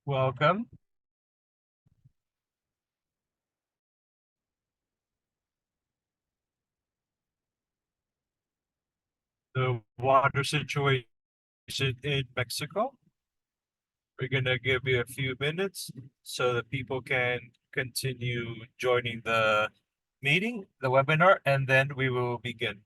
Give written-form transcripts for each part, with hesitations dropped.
Welcome. The water situation in Mexico. We're gonna give you a few minutes so that people can continue joining the meeting, the webinar, and then we will begin.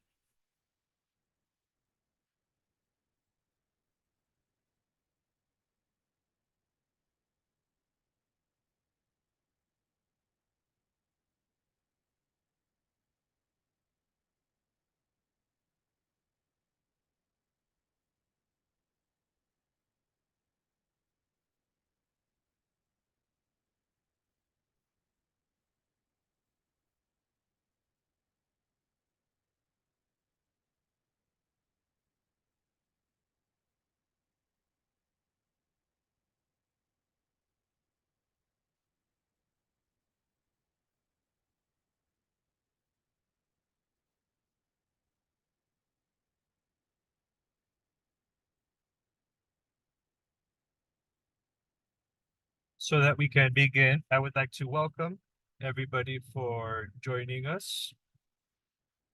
So that we can begin, I would like to welcome everybody for joining us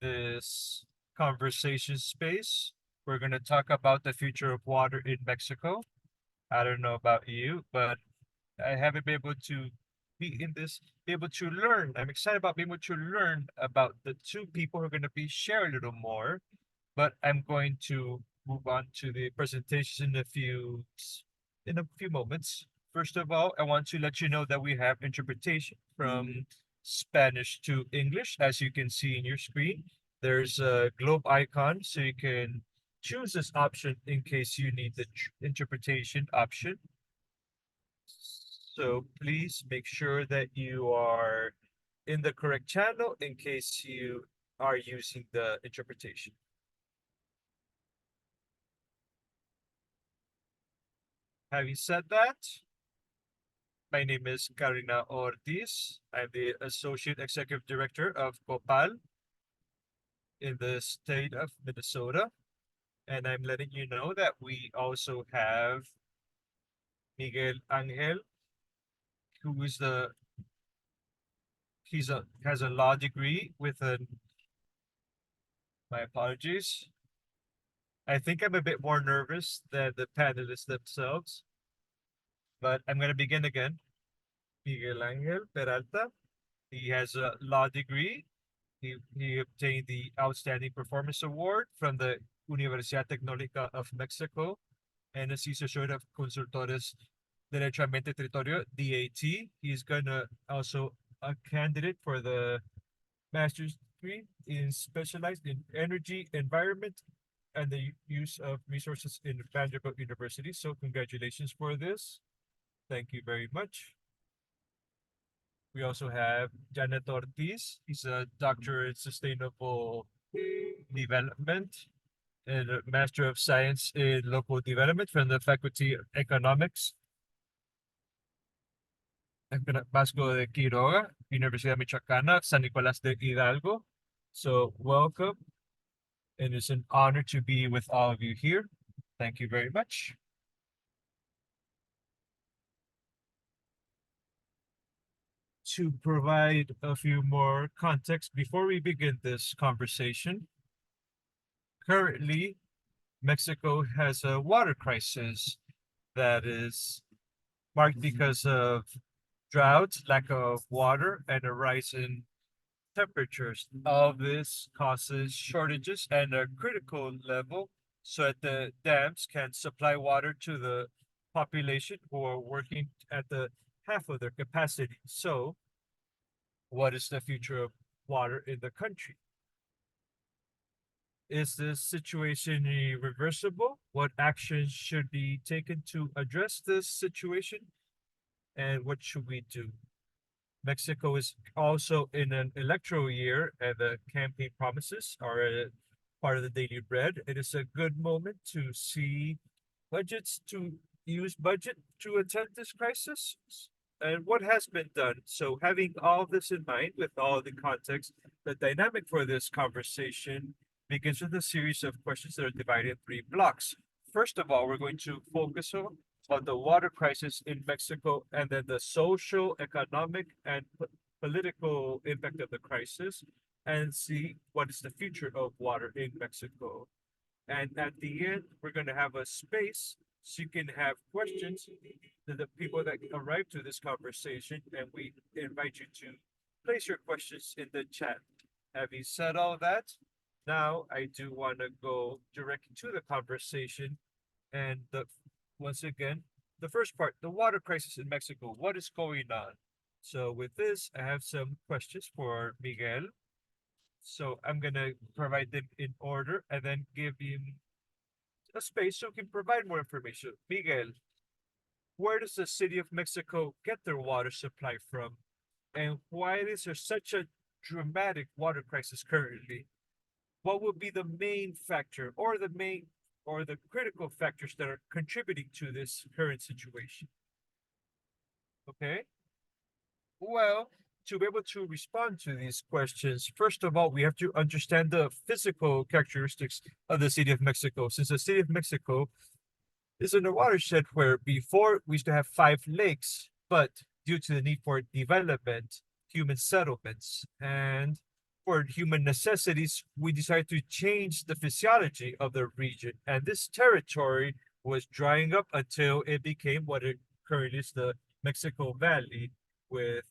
this conversation space. We're going to talk about the future of water in Mexico. I don't know about you, but I haven't been able to be in this, be able to learn. I'm excited about being able to learn about the two people who are going to be share a little more, but I'm going to move on to the presentation in a few moments. First of all, I want to let you know that we have interpretation from Spanish to English, as you can see in your screen. There's a globe icon, so you can choose this option in case you need the interpretation option. So please make sure that you are in the correct channel in case you are using the interpretation. Having said that, my name is Karina Ortiz. I'm the Associate Executive Director of Copal in the state of Minnesota. And I'm letting you know that we also have Miguel Angel, who is the has a law degree with an my apologies. I think I'm a bit more nervous than the panelists themselves, but I'm gonna begin again. Miguel Angel Peralta. He has a law degree. He obtained the Outstanding Performance Award from the Universidad Tecnológica of Mexico and the Asociación of Consultores Derechamente Territorio, DAT. He's gonna also a candidate for the master's degree in specialized in energy, environment, and the use of resources in Vanderbilt University. So congratulations for this. Thank you very much. We also have Janet Ortiz. He's a doctor in sustainable development and a Master of Science in Local Development from the Faculty of Economics Vasco de Quiroga, Universidad Michoacana, San Nicolás de Hidalgo. So welcome, and it's an honor to be with all of you here. Thank you very much. To provide a few more context before we begin this conversation, currently Mexico has a water crisis that is marked because of drought, lack of water, and a rise in temperatures. All this causes shortages and a critical level so that the dams can supply water to the population who are working at the half of their capacity. So, what is the future of water in the country? Is this situation irreversible? What actions should be taken to address this situation? And what should we do? Mexico is also in an electoral year, and the campaign promises are a part of the daily bread. It is a good moment to see budgets to use budget to attend this crisis and what has been done. So, having all this in mind, with all the context, the dynamic for this conversation begins with a series of questions that are divided in three blocks. First of all, we're going to focus on on the water crisis in Mexico and then the social, economic, and political impact of the crisis, and see what is the future of water in Mexico. And at the end, we're going to have a space so you can have questions to the people that arrive to this conversation, and we invite you to place your questions in the chat. Having said all that, now I do want to go direct to the conversation. And once again, the first part, the water crisis in Mexico, what is going on? So with this, I have some questions for Miguel. So I'm gonna provide them in order and then give him a space so he can provide more information. Miguel, where does the city of Mexico get their water supply from? And why is there such a dramatic water crisis currently? What would be the main factor or the critical factors that are contributing to this current situation? Okay. Well, to be able to respond to these questions, first of all, we have to understand the physical characteristics of the city of Mexico. Since the city of Mexico is in a watershed where before we used to have 5 lakes, but due to the need for development, human settlements, and for human necessities, we decided to change the physiology of the region. And this territory was drying up until it became what it currently is, the Mexico Valley, with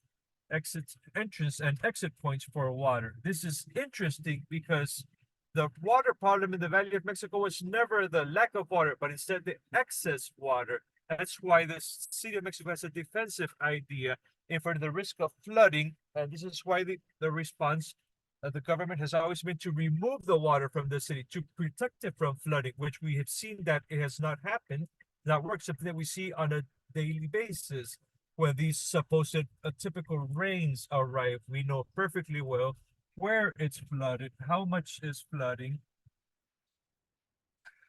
entrance and exit points for water. This is interesting because the water problem in the Valley of Mexico was never the lack of water, but instead the excess water. That's why the city of Mexico has a defensive idea in front of the risk of flooding. And this is why the response of the government has always been to remove the water from the city to protect it from flooding, which we have seen that it has not happened. That works something that we see on a daily basis. When these supposed typical rains arrive, we know perfectly well where it's flooded, how much is flooding,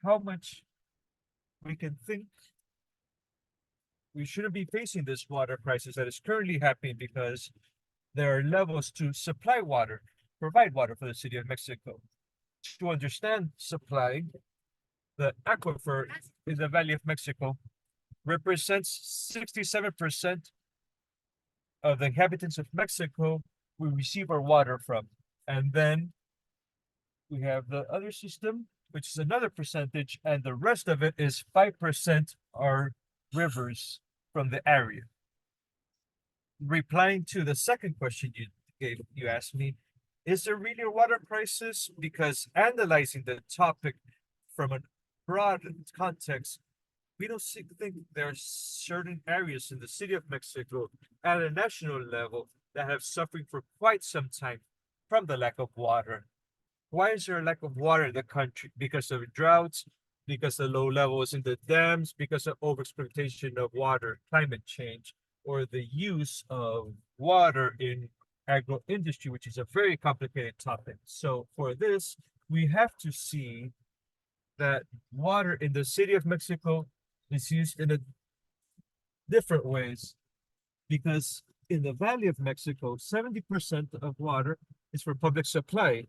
how much we can think we shouldn't be facing this water crisis that is currently happening because there are levels to supply water, provide water for the city of Mexico. To understand supply, the aquifer in the Valley of Mexico represents 67% of the inhabitants of Mexico we receive our water from. And then we have the other system, which is another percentage, and the rest of it is 5% are rivers from the area. Replying to the second question you asked me, is there really a water crisis? Because analyzing the topic from a broad context, we don't think there are certain areas in the city of Mexico at a national level that have suffering for quite some time from the lack of water. Why is there a lack of water in the country? Because of droughts, because of low levels in the dams, because of overexploitation of water, climate change, or the use of water in agro industry, which is a very complicated topic. So for this, we have to see that water in the city of Mexico is used in a different ways, because in the Valley of Mexico, 70% of water is for public supply,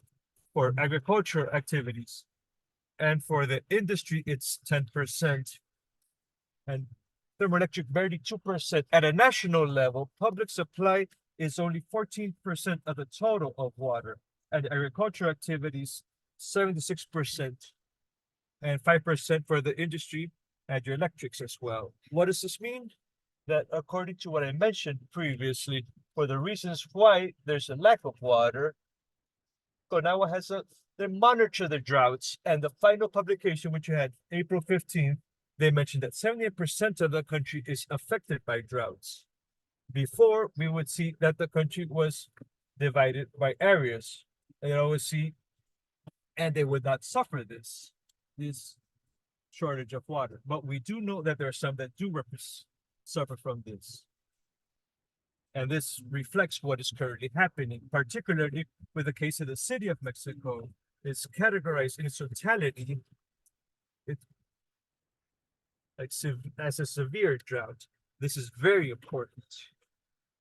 for agricultural activities. And for the industry, it's 10%. And thermoelectric, barely 2%. At a national level, public supply is only 14% of the total of water. And agricultural activities, 76%. And 5% for the industry and your electrics as well. What does this mean? That according to what I mentioned previously, for the reasons why there's a lack of water, Conagua they monitor the droughts, and the final publication, which you had April 15th, they mentioned that 78% of the country is affected by droughts. Before, we would see that the country was divided by areas. They always see, and they would not suffer this shortage of water. But we do know that there are some that do suffer from this. And this reflects what is currently happening, particularly with the case of the city of Mexico. It's categorized in its totality as a severe drought. This is very important.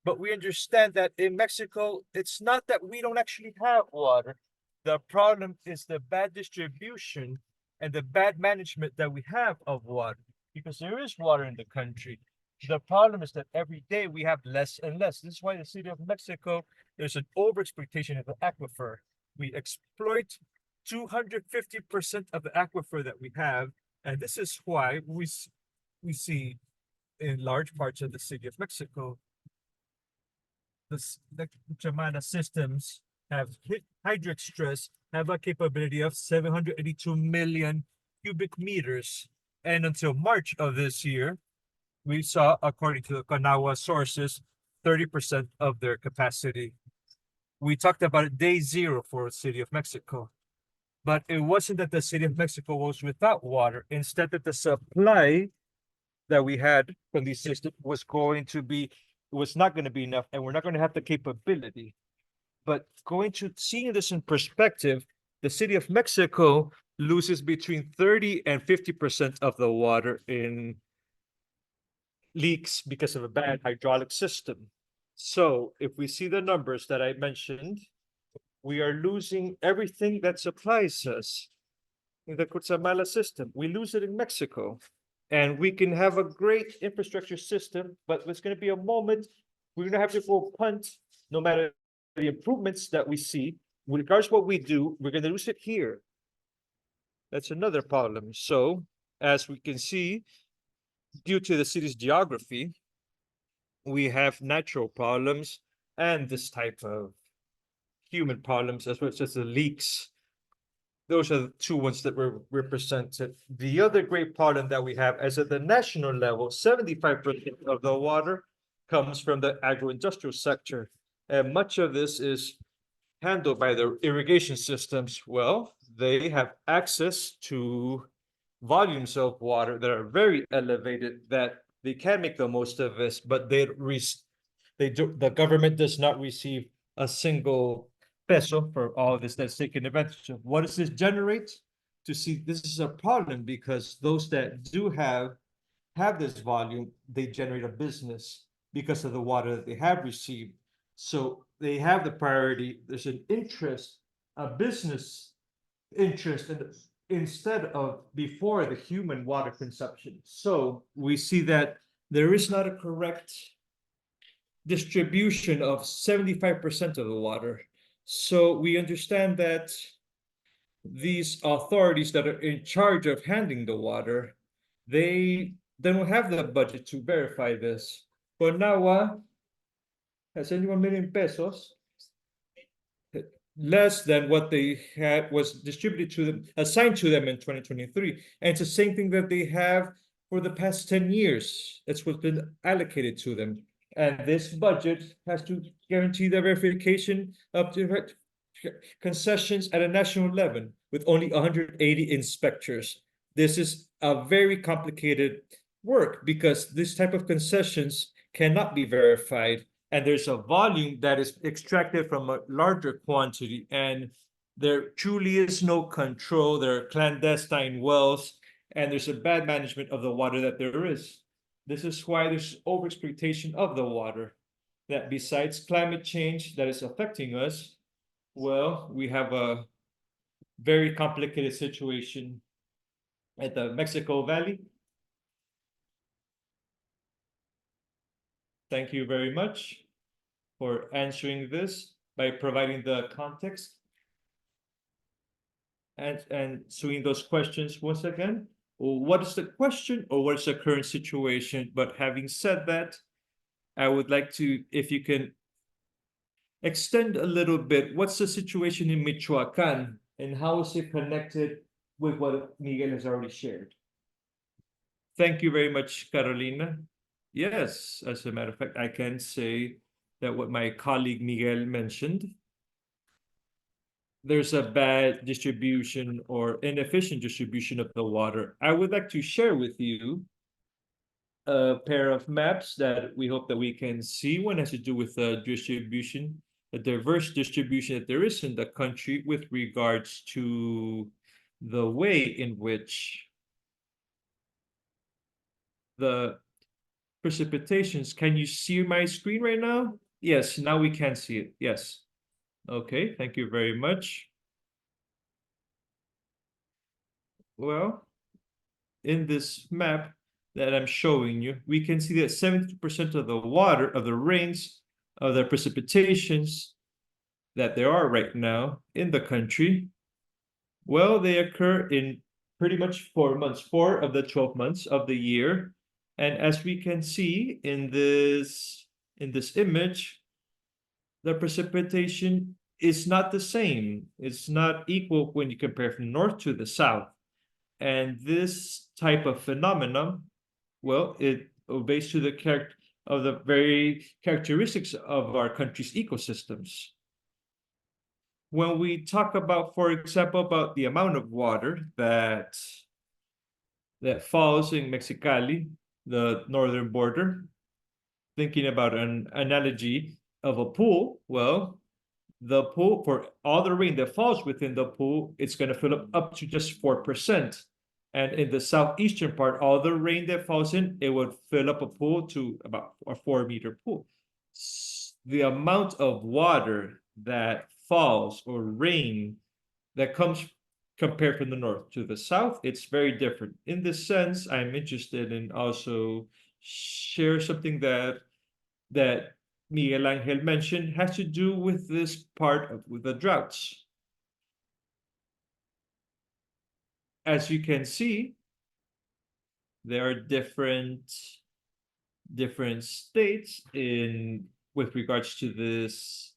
But we understand that in Mexico, it's not that we don't actually have water. The problem is the bad distribution and the bad management that we have of water. because there is water in the country. The problem is that every day we have less and less. This is why the city of Mexico, there's an overexploitation of the aquifer. We exploit 250% of the aquifer that we have, and this is why we see in large parts of the city of Mexico, the Chamana systems have hydric stress, have a capability of 782 million cubic meters. And until March of this year, we saw, according to the Kanawa sources, 30% of their capacity. We talked about it day zero for the city of Mexico. But it wasn't that the city of Mexico was without water. Instead, that the supply that we had from these systems was not going to be enough, and we're not going to have the capability. But going to seeing this in perspective, the city of Mexico loses between 30 and 50% of the water in leaks because of a bad hydraulic system. So if we see the numbers that I mentioned, we are losing everything that supplies us in the Cutzamala system. We lose it in Mexico. And we can have a great infrastructure system, but there's going to be a moment we're going to have to go punt no matter the improvements that we see. Regardless of what we do, we're going to lose it here. That's another problem. So, as we can see, due to the city's geography, we have natural problems and this type of human problems as well as the leaks. Those are the two ones that were represented. The other great problem that we have is at the national level, 75% of the water comes from the agro-industrial sector. And much of this is handled by the irrigation systems. Well, they have access to volumes of water that are very elevated that they can make the most of this, but the government does not receive a single peso for all of this that's taken advantage of. What does this generate? To see this is a problem because those that do have this volume, they generate a business because of the water that they have received. So they have the priority. There's an interest, a business interest instead of before the human water consumption. So we see that there is not a correct distribution of 75% of the water. So we understand that these authorities that are in charge of handling the water, they don't have the budget to verify this. But now, has 21 million pesos, less than what they had was distributed to them, assigned to them in 2023. And it's the same thing that they have for the past 10 years. That's what's been allocated to them. And this budget has to guarantee the verification of direct concessions at a national level with only 180 inspectors. This is a very complicated work because this type of concessions cannot be verified, and there's a volume that is extracted from a larger quantity, and there truly is no control. There are clandestine wells, and there's a bad management of the water that there is. This is why there's overexploitation of the water. That besides climate change that is affecting us, well, we have a very complicated situation at the Mexico Valley. Thank you very much for answering this by providing the context and answering those questions once again. What is the question or what is the current situation? But having said that, I would like to, if you can extend a little bit, what's the situation in Michoacan and how is it connected with what Miguel has already shared? Thank you very much, Carolina. Yes, as a matter of fact, I can say that what my colleague Miguel mentioned, there's a bad distribution or inefficient distribution of the water. I would like to share with you a pair of maps that we hope that we can see. One has to do with the distribution, the diverse distribution that there is in the country with regards to the way in which the precipitations. Can you see my screen right now? Yes, now we can see it. Yes. Okay, thank you very much. Well, in this map, that I'm showing you, we can see that 70% of the water, of the rains, of the precipitations that there are right now in the country, well, they occur in pretty much 4 months, 4 of the 12 months of the year. And as we can see in this image, the precipitation is not the same. It's not equal when you compare from north to the south. And this type of phenomenon, well, it obeys to the character of the very characteristics of our country's ecosystems. When we talk about, for example, about the amount of water that falls in Mexicali, the northern border, thinking about an analogy of a pool, well, the pool, for all the rain that falls within the pool, it's going to fill up to just 4%. And in the southeastern part, all the rain that falls in, it would fill up a pool to about a 4-meter pool. The amount of water that falls or rain that comes compared from the north to the south, it's very different. In this sense, I'm interested in also share something that Miguel Angel mentioned has to do with this part of with the droughts. As you can see, there are different states in with regards to this.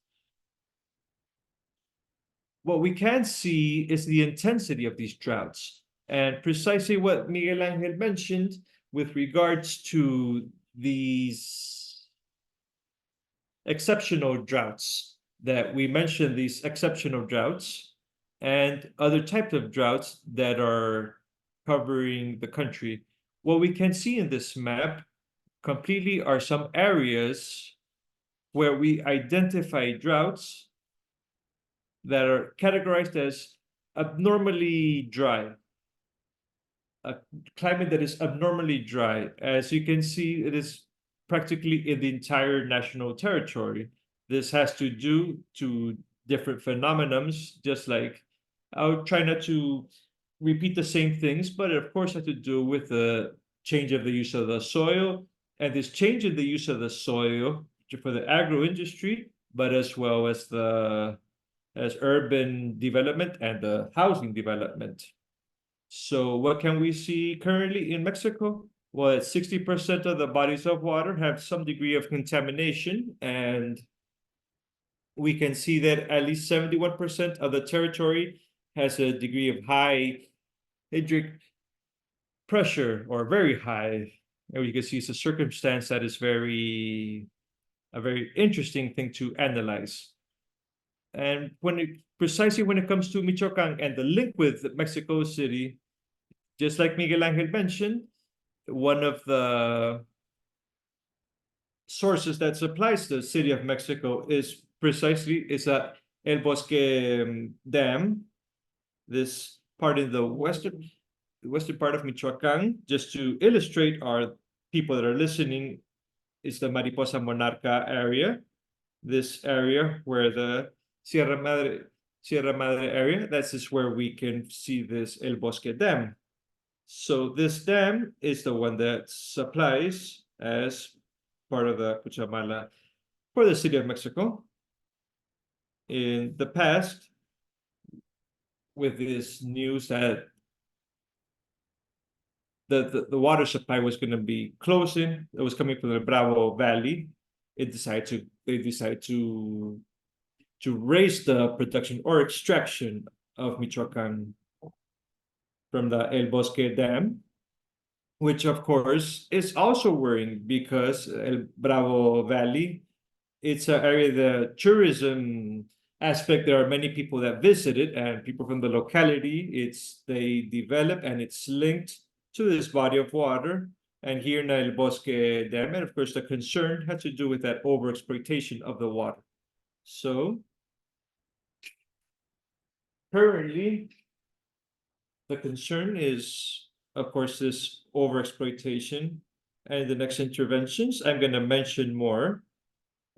What we can see is the intensity of these droughts, and precisely what Miguel Angel mentioned with regards to these exceptional droughts that we mentioned, these exceptional droughts and other types of droughts that are covering the country. What we can see in this map completely are some areas where we identify droughts that are categorized as abnormally dry, a climate that is abnormally dry. As you can see, it is practically in the entire national territory. This has to do to different phenomenons, just like I'll try not to repeat the same things, but it of course has to do with the change of the use of the soil, and this change in the use of the soil for the agro industry, but as well as the as urban development and the housing development. So what can we see currently in Mexico? Well, 60% of the bodies of water have some degree of contamination, and we can see that at least 71% of the territory has a degree of high hydric pressure or very high. And you can see it's a circumstance that is a very interesting thing to analyze. And precisely when it comes to Michoacan and the link with Mexico City, just like Miguel Angel mentioned, one of the sources that supplies the city of Mexico is a El Bosque Dam, this part in the western part of Michoacan. Just to illustrate our people that are listening, is the Mariposa Monarca area, this area where the Sierra Madre area, that's just where we can see this El Bosque Dam. So this dam is the one that supplies as part of the Cuchamala for the city of Mexico. In the past, with this news that the water supply was going to be closing, it was coming from the Bravo Valley. They decided to raise the production or extraction of Michoacan from the El Bosque Dam, which of course is also worrying because El Bravo Valley, it's an area, the tourism aspect, there are many people that visit it and people from the locality, they develop and it's linked to this body of water. And here in El Bosque Dam, and of course the concern had to do with that overexploitation of the water. So currently, the concern is, of course, this overexploitation. And in the next interventions, I'm going to mention more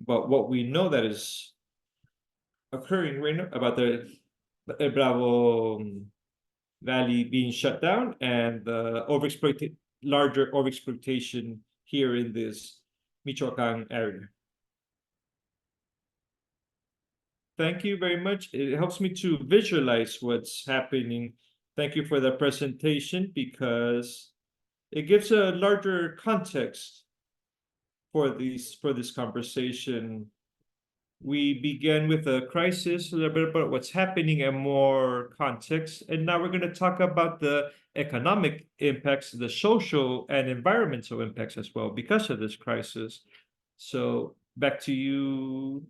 about what we know that is occurring right now about the Bravo Valley being shut down and the larger overexploitation here in this Michoacan area. Thank you very much. It helps me to visualize what's happening. Thank you for the presentation because it gives a larger context for this conversation. We began with a crisis, a little bit about what's happening and more context. And now we're going to talk about the economic impacts, the social and environmental impacts as well because of this crisis. So back to you,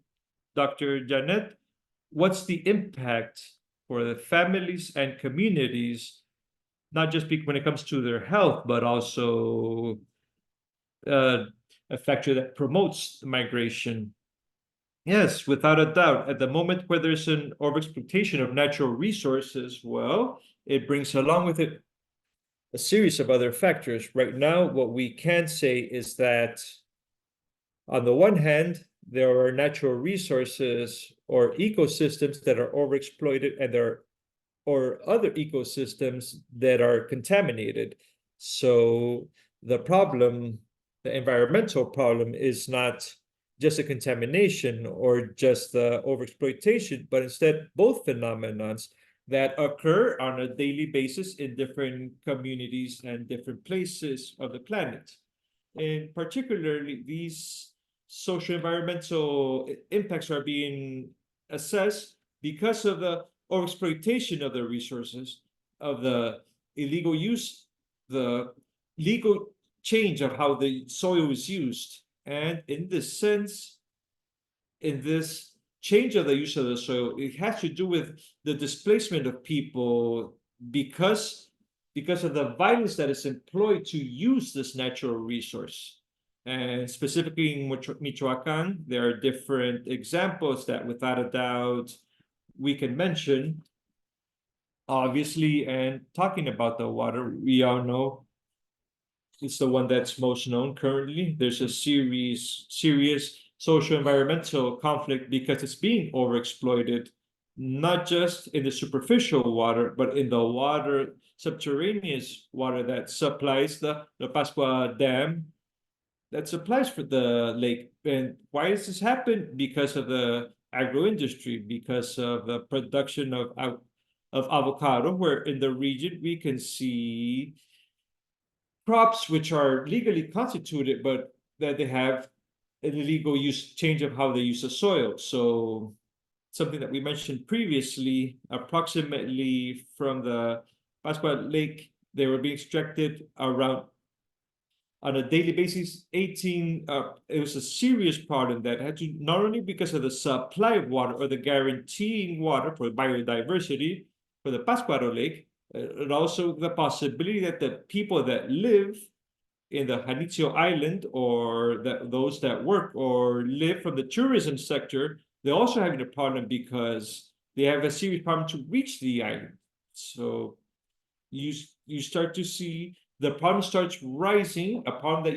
Dr. Janet. What's the impact for the families and communities, not just when it comes to their health, but also a factor that promotes migration? Yes, without a doubt. At the moment where there's an overexploitation of natural resources, well, it brings along with it a series of other factors. Right now, what we can say is that on the one hand, there are natural resources or ecosystems that are overexploited, and there or other ecosystems that are contaminated. So the problem, the environmental problem, is not just a contamination or just the overexploitation, but instead both phenomenons that occur on a daily basis in different communities and different places of the planet. And particularly, these social environmental impacts are being assessed because of the overexploitation of the resources, of the illegal use, the legal change of how the soil is used. And in this sense, in this change of the use of the soil, it has to do with the displacement of people because of the violence that is employed to use this natural resource. And specifically in Michoacan, there are different examples that without a doubt we can mention. Obviously, and talking about the water, we all know it's the one that's most known currently. There's a serious social environmental conflict because it's being overexploited, not just in the superficial water, but in the water, subterraneous water that supplies the Pascua Dam, that supplies for the lake. And why does this happen? Because of the agro industry, because of the production of avocado, where in the region we can see crops which are legally constituted, but that they have an illegal use change of how they use the soil. So something that we mentioned previously, approximately from the Pascua Lake, they were being extracted around on a daily basis 18. It was a serious problem that had to, not only because of the supply of water or the guaranteeing water for biodiversity for the Pascuaro Lake, and also the possibility that the people that live in the Janitzio Island, or those that work or live from the tourism sector, they're also having a problem because they have a serious problem to reach the island. So you start to see the problem starts rising, a problem that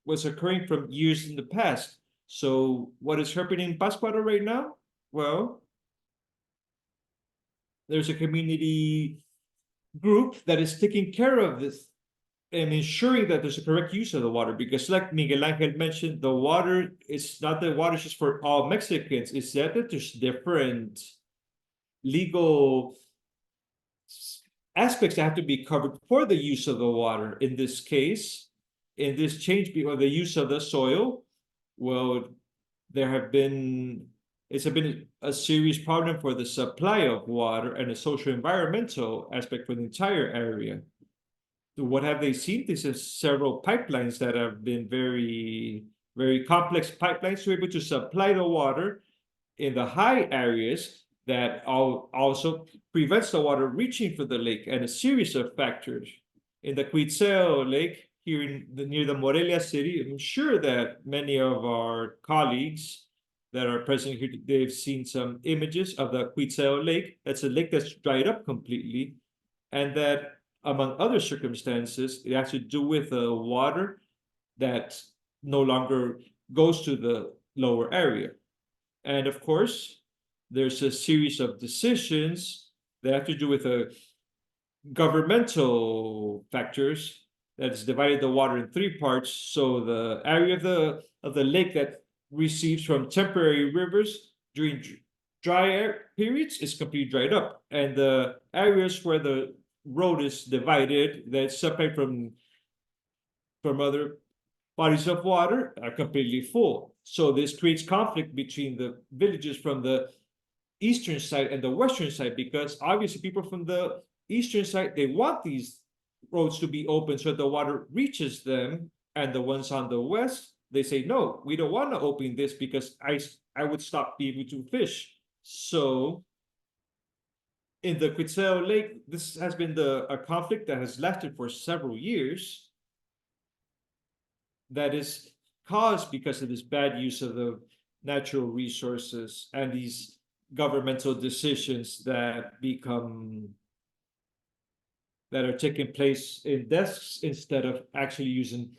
was occurring from years in the past. So what is happening in Pascuaro right now? Well, there's a community group that is taking care of this and ensuring that there's a correct use of the water, because like Miguel Angel mentioned, the water is not the water just for all Mexicans. It's that there's different legal aspects that have to be covered for the use of the water. In this case, in this change of the use of the soil, well, it's been a serious problem for the supply of water and a social environmental aspect for the entire area. So what have they seen? This is several pipelines that have been very, very complex pipelines to be able to supply the water in the high areas that also prevents the water reaching for the lake, and a series of factors. In the Cuitzeo Lake, here near the Morelia city, I'm sure that many of our colleagues that are present here, they've seen some images of the Cuitzeo Lake. That's a lake that's dried up completely, and that, among other circumstances, it has to do with the water that no longer goes to the lower area. And of course, there's a series of decisions that have to do with governmental factors that's divided the water in three parts. So the area of the lake that receives from temporary rivers during dry periods is completely dried up, and the areas where the road is divided that separate from other bodies of water are completely full. So this creates conflict between the villages from the eastern side and the western side, because obviously people from the eastern side, they want these roads to be open so the water reaches them, and the ones on the west, they say no, we don't want to open this because I would stop being able to fish. So in the Quetzal Lake, this has been a conflict that has lasted for several years, that is caused because of this bad use of the natural resources and these governmental decisions that are taking place in desks instead of actually using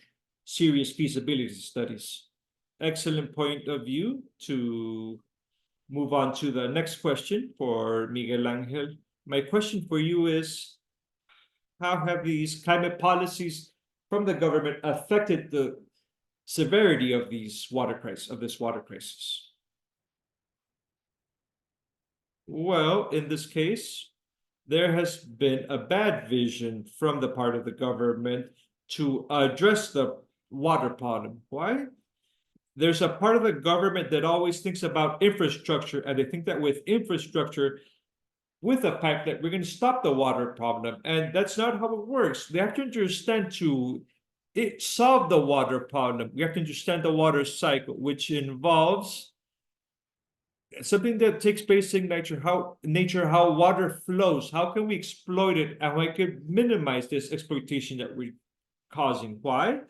serious feasibility studies. Excellent point of view. To move on to the next question for Miguel Angel. My question for you is, how have these climate policies from the government affected the severity of this water crisis? Well, in this case, there has been a bad vision from the part of the government to address the water problem. Why? There's a part of the government that always thinks about infrastructure, and they think that with infrastructure, with a pipeline, we're going to stop the water problem. And that's not how it works. They have to understand to solve the water problem. We have to understand the water cycle, which involves something that takes place in how water flows. How can we exploit it, and how we can minimize this exploitation that we're causing? Why?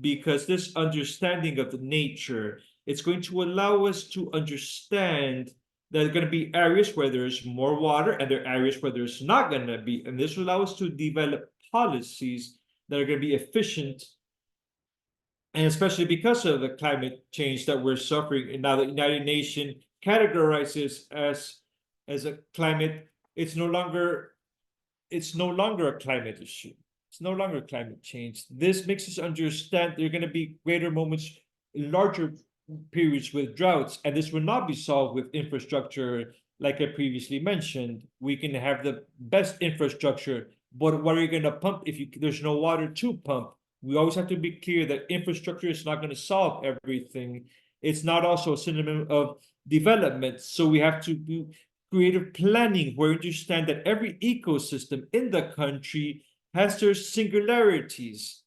Because this understanding of the nature, it's going to allow us to understand there are going to be areas where there's more water, and there are areas where there's not going to be. And this will allow us to develop policies that are going to be efficient. And especially because of the climate change that we're suffering, and now the United Nations categorizes as a climate, it's no longer a climate issue. It's no longer climate change. This makes us understand there are going to be greater moments, larger periods with droughts, and this will not be solved with infrastructure. Like I previously mentioned, we can have the best infrastructure, but what are you going to pump if there's no water to pump? We always have to be clear that infrastructure is not going to solve everything. It's not also a synonym of development. So we have to do creative planning, where we understand that every ecosystem in the country has their singularities.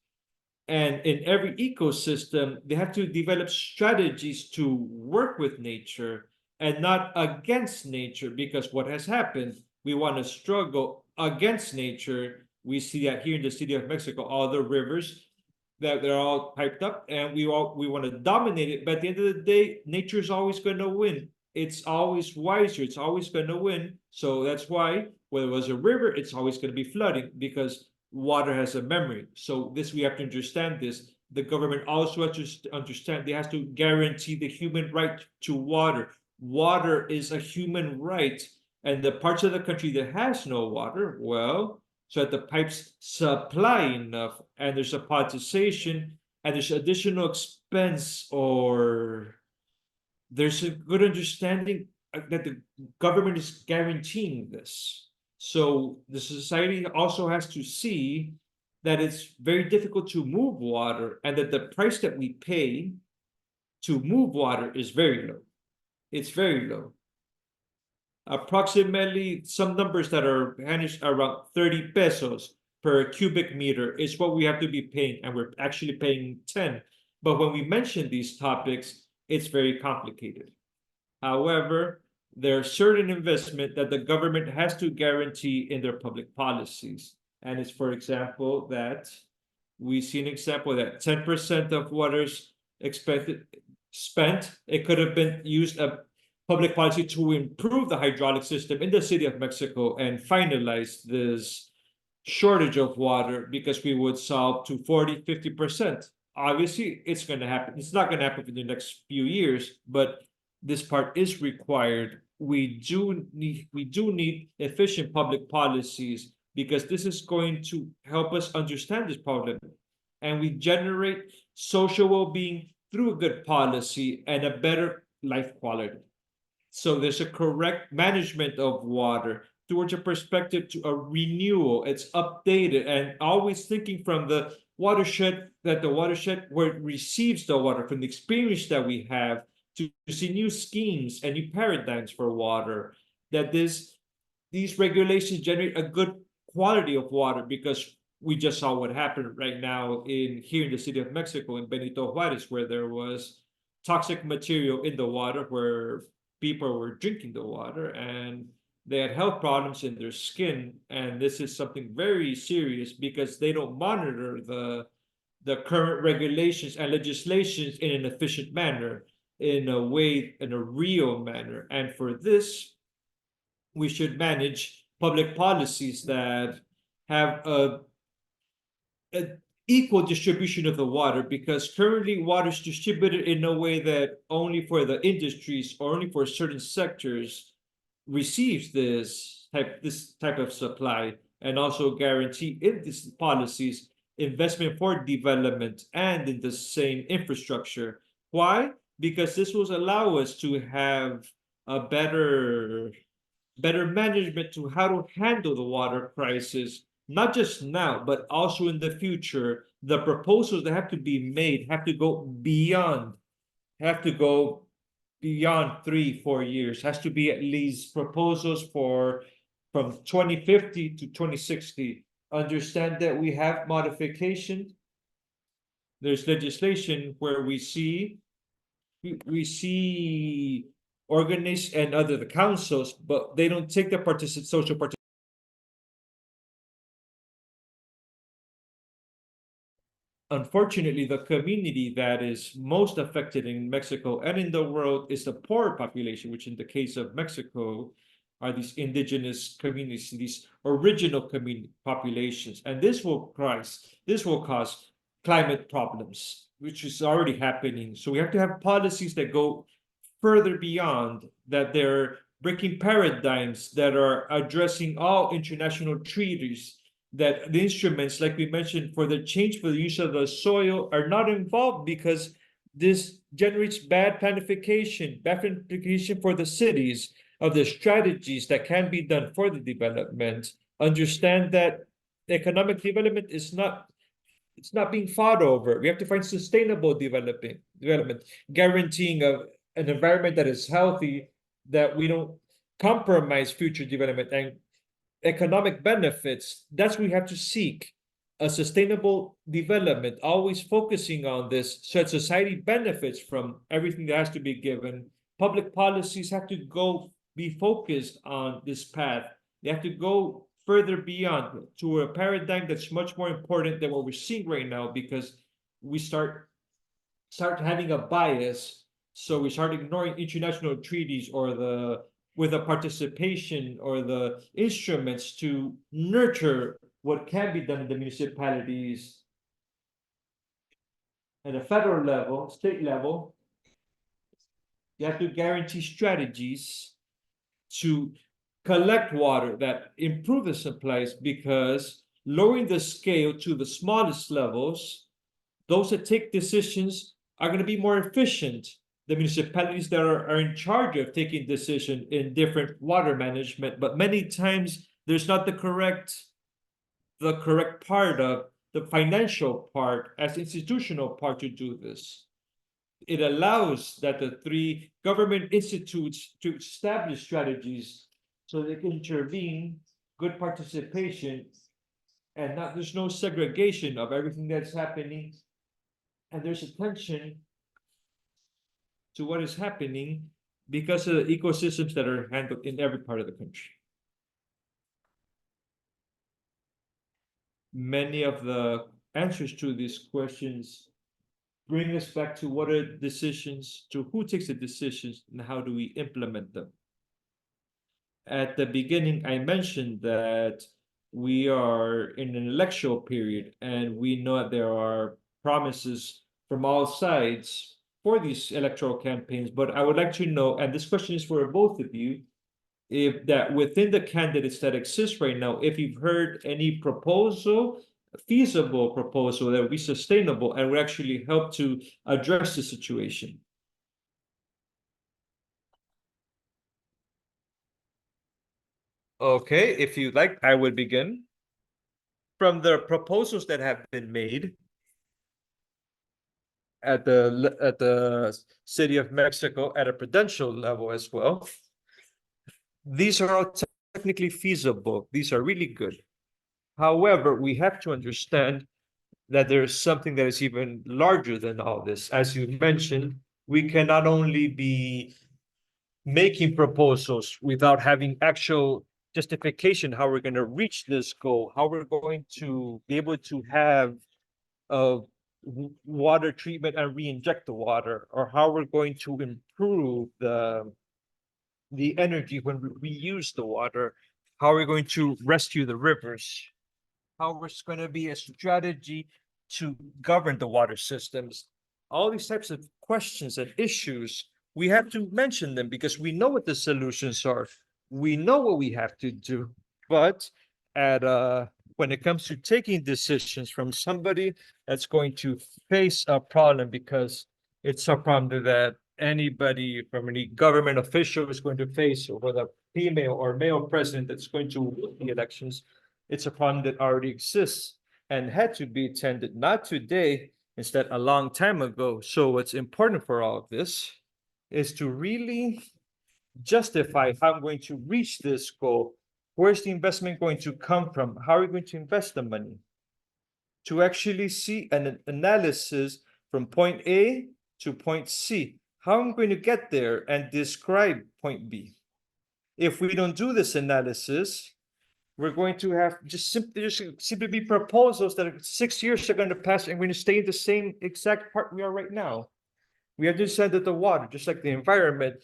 And in every ecosystem, they have to develop strategies to work with nature and not against nature, because what has happened, we want to struggle against nature. We see that here in the city of Mexico, all the rivers that they're all piped up, and we want to dominate it. But at the end of the day, nature is always going to win. It's always wiser. It's always going to win. So that's why when it was a river, it's always going to be flooding, because water has a memory. So this, we have to understand this. The government also has to understand they have to guarantee the human right to water. Water is a human right. And the parts of the country that has no water, well, so that the pipes supply enough, and there's a politicization, and there's additional expense, or there's a good understanding that the government is guaranteeing this. So the society also has to see that it's very difficult to move water, and that the price that we pay to move water is very low. It's very low. Approximately, some numbers that are vanished, around 30 pesos per cubic meter is what we have to be paying, and we're actually paying 10. But when we mention these topics, it's very complicated. However, there are certain investment that the government has to guarantee in their public policies. And it's, for example, that we see an example that 10% of water's spent, it could have been used a public policy to improve the hydraulic system in the city of Mexico and finalize this shortage of water, because we would solve to 40-50%. Obviously, it's going to happen. It's not going to happen in the next few years, but this part is required. We do need efficient public policies because this is going to help us understand this problem. And we generate social well-being through a good policy and a better life quality. So there's a correct management of water towards a perspective to a renewal. It's updated and always thinking from the watershed, that the watershed where it receives the water, from the experience that we have, to see new schemes and new paradigms for water. That these regulations generate a good quality of water, because we just saw what happened right now here in the city of Mexico, in Benito Juarez, where there was toxic material in the water, where people were drinking the water and they had health problems in their skin. And this is something very serious, because they don't monitor the current regulations and legislations in an efficient manner, in a real manner. And for this, we should manage public policies that have a equal distribution of the water, because currently water is distributed in a way that only for the industries or only for certain sectors receives this type of supply, and also guarantee in these policies investment for development and in the same infrastructure. Why? Because this will allow us to have a better management to how to handle the water crisis, not just now, but also in the future. The proposals that have to be made have to go beyond 3-4 years, has to be at least proposals for from 2050 to 2060. Understand that we have modification. There's legislation where we see organists and other the councils, but they don't take the social participation. Unfortunately, the community that is most affected in Mexico and in the world is the poor population, which in the case of Mexico are these indigenous communities, these original community populations. And this will cause climate problems, which is already happening. So we have to have policies that go further beyond that. They're breaking paradigms that are addressing all international treaties, that the instruments, like we mentioned, for the change for the use of the soil are not involved, because this generates bad planification for the cities, of the strategies that can be done for the development. Understand that economic development is not, it's not being fought over. We have to find sustainable development, guaranteeing an environment that is healthy, that we don't compromise future development and economic benefits. That's what we have to seek, a sustainable development, always focusing on this, so that society benefits from everything that has to be given. Public policies have to be focused on this path. They have to go further beyond to a paradigm that's much more important than what we're seeing right now, because we start having a bias. So we start ignoring international treaties or with the participation or the instruments to nurture what can be done in the municipalities at a federal level, state level. You have to guarantee strategies to collect water that improve the supplies, because lowering the scale to the smallest levels, those that take decisions are going to be more efficient. The municipalities that are in charge of taking decision in different water management, but many times there's not the correct part of the financial part as institutional part to do this. It allows that the 3 government institutes to establish strategies so they can intervene, good participation, and there's no segregation of everything that's happening, and there's attention to what is happening because of the ecosystems that are handled in every part of the country. Many of the answers to these questions bring us back to what are decisions, to who takes the decisions, and how do we implement them. At the beginning, I mentioned that we are in an electoral period, and we know that there are promises from all sides for these electoral campaigns. But I would like to know, and this question is for both of you, if that within the candidates that exist right now, if you've heard any proposal, feasible proposal that would be sustainable and would actually help to address the situation. Okay, if you like, I would begin. From the proposals that have been made at the City of Mexico at a prudential level as well, these are all technically feasible. These are really good. However, we have to understand that there's something that is even larger than all this. As you mentioned, we can not only be making proposals without having actual justification how we're going to reach this goal, how we're going to be able to have water treatment and re-inject the water, or how we're going to improve the energy when we reuse the water, how we're going to rescue the rivers, how there's going to be a strategy to govern the water systems. All these types of questions and issues, we have to mention them because we know what the solutions are. We know what we have to do. But at when it comes to taking decisions from somebody that's going to face a problem because it's a problem that anybody from any government official is going to face, or whether female or male president that's going to win the elections, it's a problem that already exists and had to be attended, not today, instead a long time ago. So what's important for all of this is to really justify how I'm going to reach this goal. Where's the investment going to come from? How are we going to invest the money? To actually see an analysis from point A to point C, how I'm going to get there and describe point B. If we don't do this analysis, we're going to have just simply be proposals that 6 years are going to pass and we're going to stay in the same exact part we are right now. We have to understand that the water, just like the environment,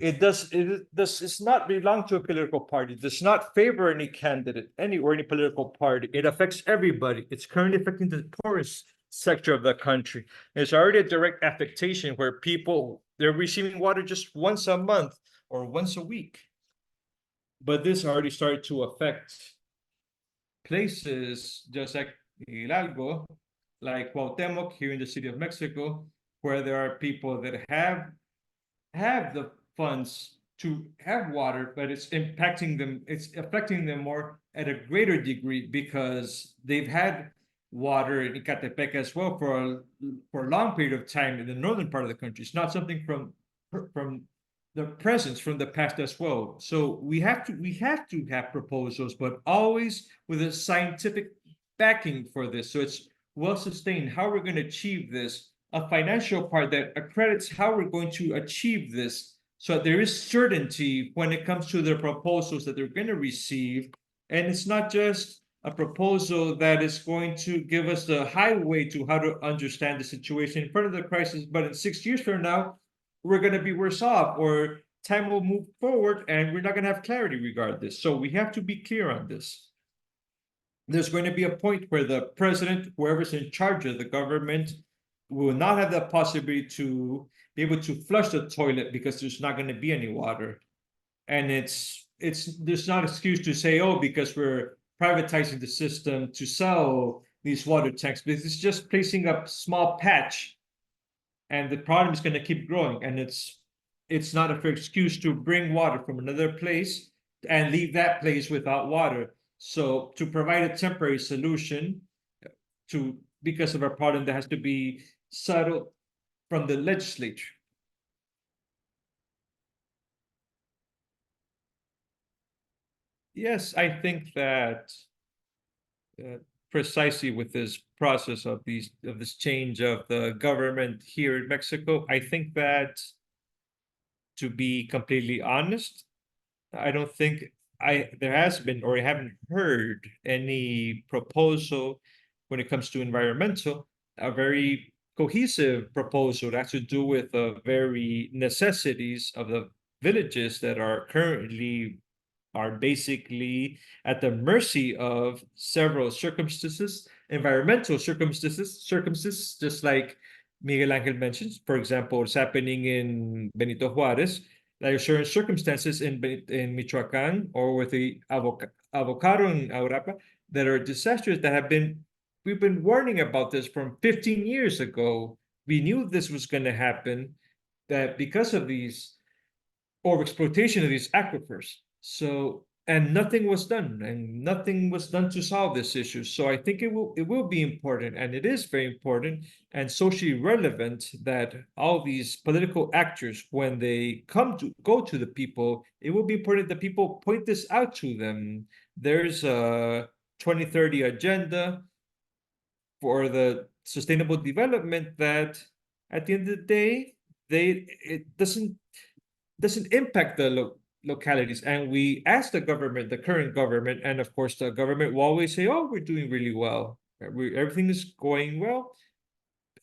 it's not belong to a political party, it does not favor any candidate, any political party. It affects everybody. It's currently affecting the poorest sector of the country. It's already a direct affectation where people, they're receiving water just once a month or once a week. But this already started to affect places just like Hidalgo, like Cuauhtemoc here in the City of Mexico, where there are people that have the funds to have water, but it's impacting them, it's affecting them more at a greater degree because they've had water in Ecatepec as well for a long period of time in the northern part of the country. It's not something from the presence from the past as well. So we have to have proposals, but always with a scientific backing for this. So it's well sustained. How we're going to achieve this, a financial part that accredits how we're going to achieve this. So there is certainty when it comes to the proposals that they're going to receive. And it's not just a proposal that is going to give us the highway to how to understand the situation in front of the crisis, but in 6 years from now, we're going to be worse off, or time will move forward and we're not going to have clarity regarding this. So we have to be clear on this. There's going to be a point where the president, whoever's in charge of the government, will not have the possibility to be able to flush the toilet because there's not going to be any water. And there's not an excuse to say, oh, because we're privatizing the system to sell these water tanks, because it's just placing a small patch and the problem is going to keep growing. And it's not a fair excuse to bring water from another place and leave that place without water. So to provide a temporary solution because of a problem that has to be settled from the legislature. Yes, I think that precisely with this process of this change of the government here in Mexico, I think that, to be completely honest, I don't think there has been, or I haven't heard any proposal when it comes to environmental, a very cohesive proposal that has to do with the very necessities of the villages that are basically at the mercy of several circumstances, environmental circumstances, just like Miguel Angel mentions. For example, what's happening in Benito Juarez. like certain circumstances in Michoacan or with the avocado in Aurapa that are disastrous that have been we've been warning about this from 15 years ago. We knew this was going to happen, that because of these overexploitation of these aquifers. So, and nothing was done, and nothing was done to solve this issue. So I think it will be important, and it is very important and socially relevant that all these political actors, when they go to the people, it will be important that people point this out to them. There's a 2030 agenda for the sustainable development that at the end of the day, it doesn't impact the localities. And we ask the government, the current government, and of course the government will always say, "Oh, we're doing really well. Everything is going well."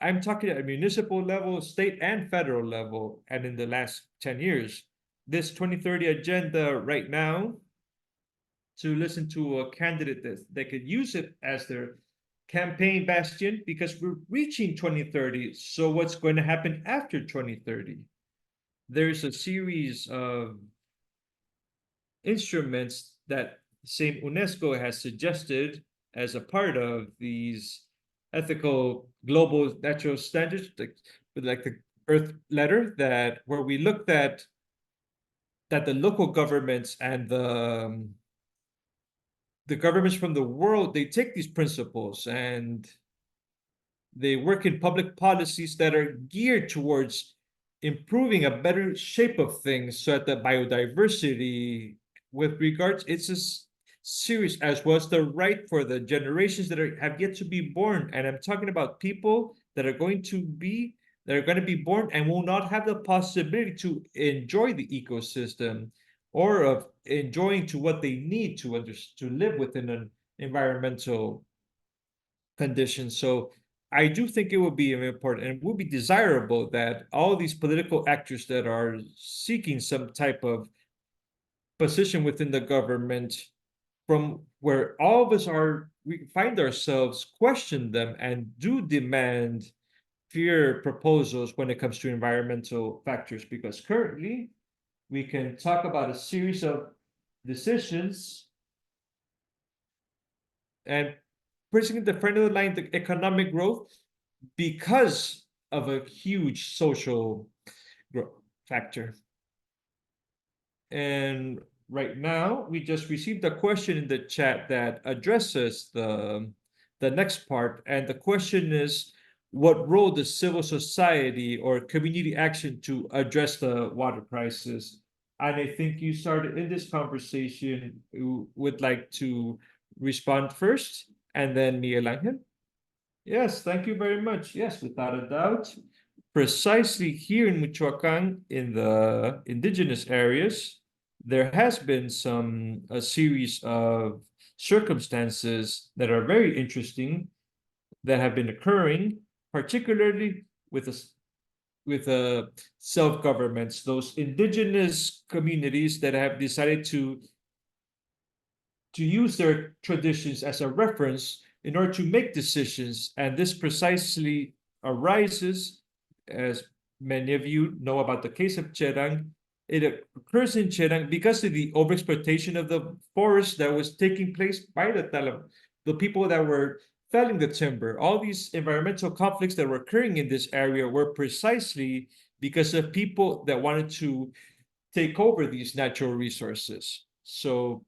I'm talking at a municipal level, state and federal level, and in the last 10 years, this 2030 agenda right now, to listen to a candidate that could use it as their campaign bastion, because we're reaching 2030. So what's going to happen after 2030? There's a series of instruments that same UNESCO has suggested as a part of these ethical global natural standards, like the Earth Letter, that where we looked at that the local governments and the governments from the world, they take these principles and they work in public policies that are geared towards improving a better shape of things so that the biodiversity, with regards, it's as serious as was the right for the generations that have yet to be born. And I'm talking about people that are going to be born and will not have the possibility to enjoy the ecosystem or of enjoying to what they need to live within an environmental condition. So I do think it would be important and would be desirable that all these political actors that are seeking some type of position within the government, from where all of us are, we find ourselves, question them and do demand fair proposals when it comes to environmental factors. Because currently, we can talk about a series of decisions and pressing at the front of the line the economic growth because of a huge social growth factor. And right now, we just received a question in the chat that addresses the next part. And the question is, what role does civil society or community action to address the water crisis? And I think you started in this conversation, would like to respond first, and then Miguel Angel. Yes, thank you very much. Yes, without a doubt. Precisely here in Michoacan, in the indigenous areas, there has been a series of circumstances that are very interesting that have been occurring, particularly with self-governments, those indigenous communities that have decided to use their traditions as a reference in order to make decisions. And this precisely arises, as many of you know about the case of Cherang, it occurs in Cherang because of the overexploitation of the forest that was taking place by the people that were felling the timber. All these environmental conflicts that were occurring in this area were precisely because of people that wanted to take over these natural resources. So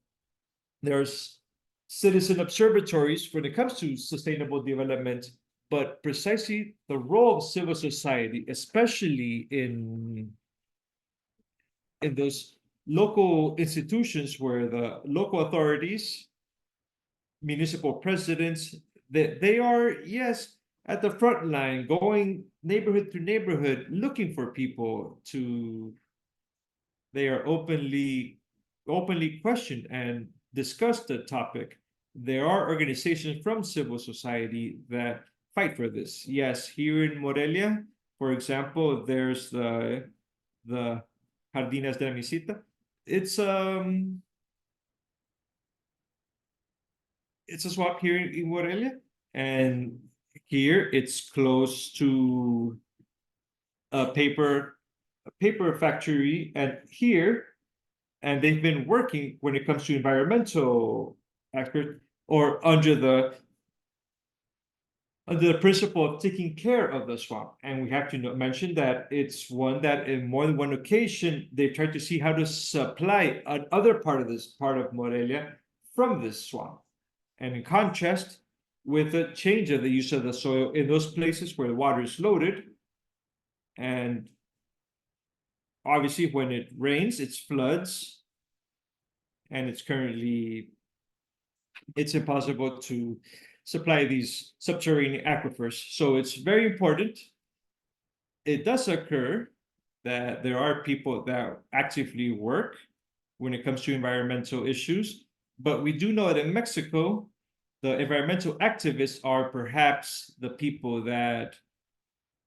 there's citizen observatories when it comes to sustainable development, but precisely the role of civil society, especially in those local institutions where the local authorities, municipal presidents, they are, yes, at the front line, going neighborhood to neighborhood, looking for people to, they are openly questioned and discuss the topic. There are organizations from civil society that fight for this. Yes, here in Morelia, for example, there's the Jardines de la Misita. It's a swap here in Morelia, and here it's close to a paper paper factory, and here, and they've been working when it comes to environmental expert or under the principle of taking care of the swamp. And we have to mention that it's one that in more than one occasion, they've tried to see how to supply another part of this part of Morelia from this swamp. And in contrast, with the change of the use of the soil in those places where the water is loaded, and obviously when it rains, it floods, and it's impossible to supply these subterranean aquifers. So it's very important. It does occur that there are people that actively work when it comes to environmental issues, but we do know that in Mexico, the environmental activists are perhaps the people that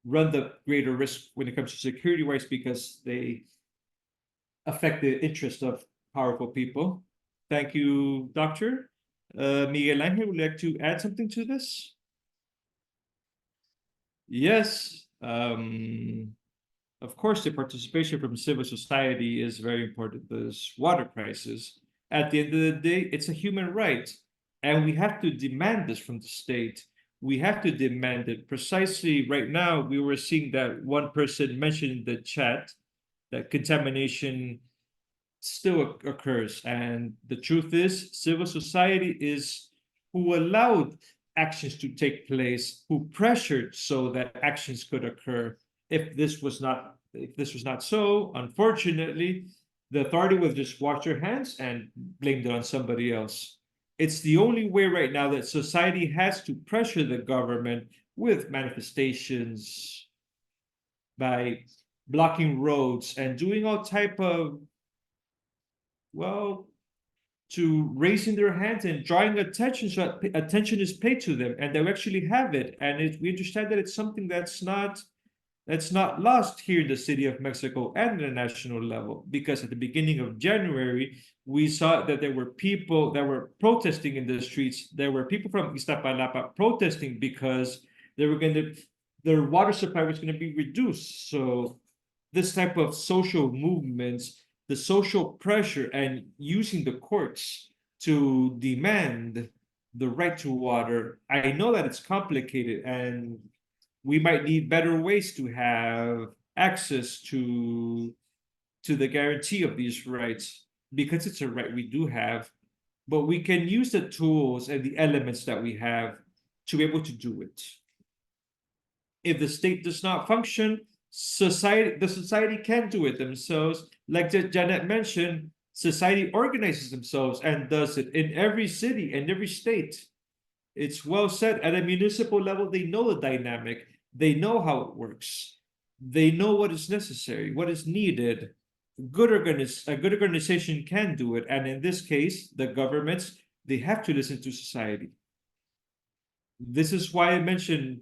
run the greater risk when it comes to security wise because they affect the interest of powerful people. Thank you, Doctor. Miguel Angel, would you like to add something to this? Yes. Of course, the participation from civil society is very important. This water crisis, at the end of the day, it's a human right. And we have to demand this from the state. We have to demand it. Precisely right now, we were seeing that one person mentioned in the chat that contamination still occurs. And the truth is, civil society is who allowed actions to take place, who pressured so that actions could occur. If this was not so, unfortunately, the authority would just wash their hands and blame it on somebody else. It's the only way right now that society has to pressure the government with manifestations, by blocking roads and doing all type of, well, to raising their hands and drawing attention so that attention is paid to them and they actually have it. And we understand that it's something that's not lost here in the city of Mexico and at the national level, because at the beginning of January, we saw that there were people that were protesting in the streets. There were people from Iztapalapa protesting because their water supply was going to be reduced. So this type of social movements, the social pressure and using the courts to demand the right to water, I know that it's complicated and we might need better ways to have access to the guarantee of these rights, because it's a right we do have, but we can use the tools and the elements that we have to be able to do it. If the state does not function, the society can do it themselves. Like Janet mentioned, society organizes themselves and does it in every city and every state. It's well said. At a municipal level, they know the dynamic. They know how it works. They know what is necessary, what is needed. A good organization can do it. And in this case, the governments, they have to listen to society. This is why I mentioned